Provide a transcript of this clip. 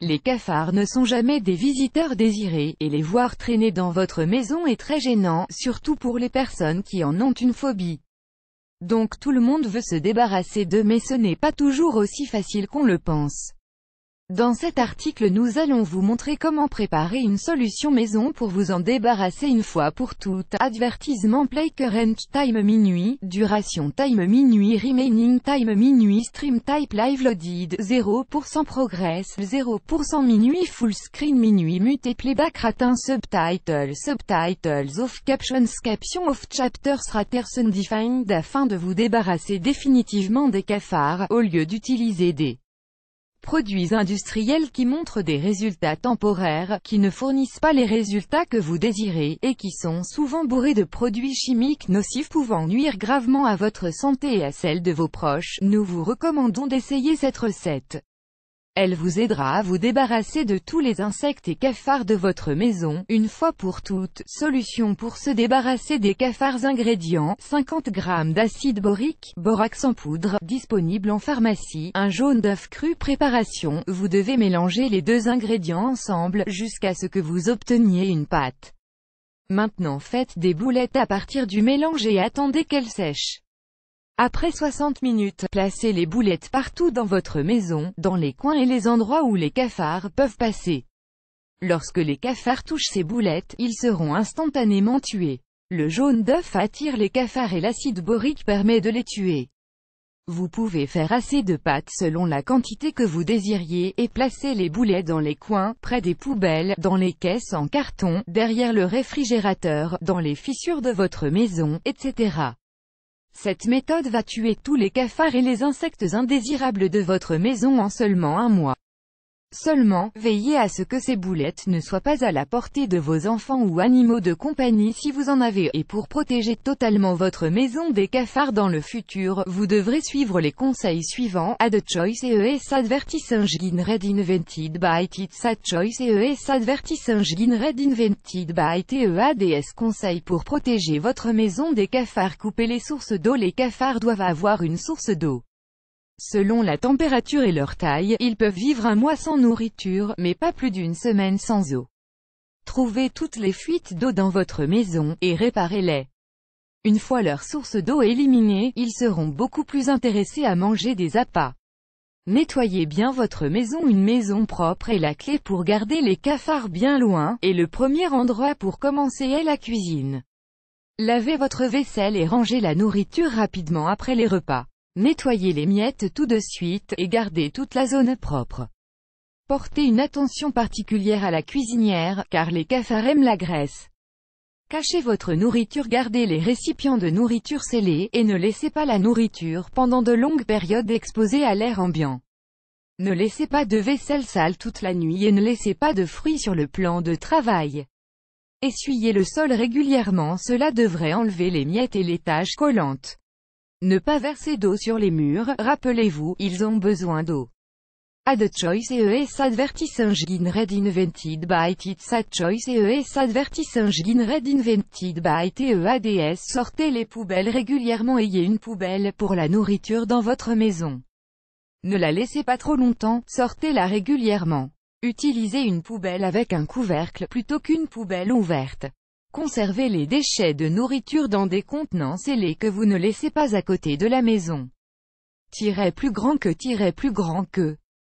Les cafards ne sont jamais des visiteurs désirés, et les voir traîner dans votre maison est très gênant, surtout pour les personnes qui en ont une phobie. Donc tout le monde veut se débarrasser d'eux, mais ce n'est pas toujours aussi facile qu'on le pense. Dans cet article nous allons vous montrer comment préparer une solution maison pour vous en débarrasser une fois pour toutes. Advertisement: play current time minuit, duration time minuit, remaining time minuit, stream type live loaded, 0% progress, 0% minuit, full screen minuit, mute playback ratin, subtitles off, captions off, chapters raters undefined. Afin de vous débarrasser définitivement des cafards, au lieu d'utiliser des produits industriels qui montrent des résultats temporaires, qui ne fournissent pas les résultats que vous désirez, et qui sont souvent bourrés de produits chimiques nocifs pouvant nuire gravement à votre santé et à celle de vos proches, nous vous recommandons d'essayer cette recette. Elle vous aidera à vous débarrasser de tous les insectes et cafards de votre maison, une fois pour toutes. Solution pour se débarrasser des cafards. Ingrédients: 50 g d'acide borique, borax en poudre, disponible en pharmacie, un jaune d'œuf cru. Préparation: vous devez mélanger les deux ingrédients ensemble, jusqu'à ce que vous obteniez une pâte. Maintenant faites des boulettes à partir du mélange et attendez qu'elles sèchent. Après 60 minutes, placez les boulettes partout dans votre maison, dans les coins et les endroits où les cafards peuvent passer. Lorsque les cafards touchent ces boulettes, ils seront instantanément tués. Le jaune d'œuf attire les cafards et l'acide borique permet de les tuer. Vous pouvez faire assez de pâte selon la quantité que vous désiriez, et placer les boulettes dans les coins, près des poubelles, dans les caisses en carton, derrière le réfrigérateur, dans les fissures de votre maison, etc. Cette méthode va tuer tous les cafards et les insectes indésirables de votre maison en seulement un mois. Seulement, veillez à ce que ces boulettes ne soient pas à la portée de vos enfants ou animaux de compagnie si vous en avez, et pour protéger totalement votre maison des cafards dans le futur, vous devrez suivre les conseils suivants. Add choice ES advertising read invented by TEADS. Add choice ES advertising read invented by TEADS. Conseils pour protéger votre maison des cafards. Coupez les sources d'eau. Les cafards doivent avoir une source d'eau. Selon la température et leur taille, ils peuvent vivre un mois sans nourriture, mais pas plus d'une semaine sans eau. Trouvez toutes les fuites d'eau dans votre maison, et réparez-les. Une fois leur source d'eau éliminée, ils seront beaucoup plus intéressés à manger des appâts. Nettoyez bien votre maison. Une maison propre est la clé pour garder les cafards bien loin, et le premier endroit pour commencer est la cuisine. Lavez votre vaisselle et rangez la nourriture rapidement après les repas. Nettoyez les miettes tout de suite, et gardez toute la zone propre. Portez une attention particulière à la cuisinière, car les cafards aiment la graisse. Cachez votre nourriture. Gardez les récipients de nourriture scellés, et ne laissez pas la nourriture pendant de longues périodes exposée à l'air ambiant. Ne laissez pas de vaisselle sale toute la nuit et ne laissez pas de fruits sur le plan de travail. Essuyez le sol régulièrement, cela devrait enlever les miettes et les taches collantes. Ne pas verser d'eau sur les murs, rappelez-vous, ils ont besoin d'eau. Add choice ES advertising read invented by TEADS. Add choice ES advertising read invented by TEADS. Sortez les poubelles régulièrement. Ayez une poubelle pour la nourriture dans votre maison. Ne la laissez pas trop longtemps, sortez-la régulièrement. Utilisez une poubelle avec un couvercle, plutôt qu'une poubelle ouverte. Conservez les déchets de nourriture dans des contenants scellés que vous ne laissez pas à côté de la maison. Plus grand que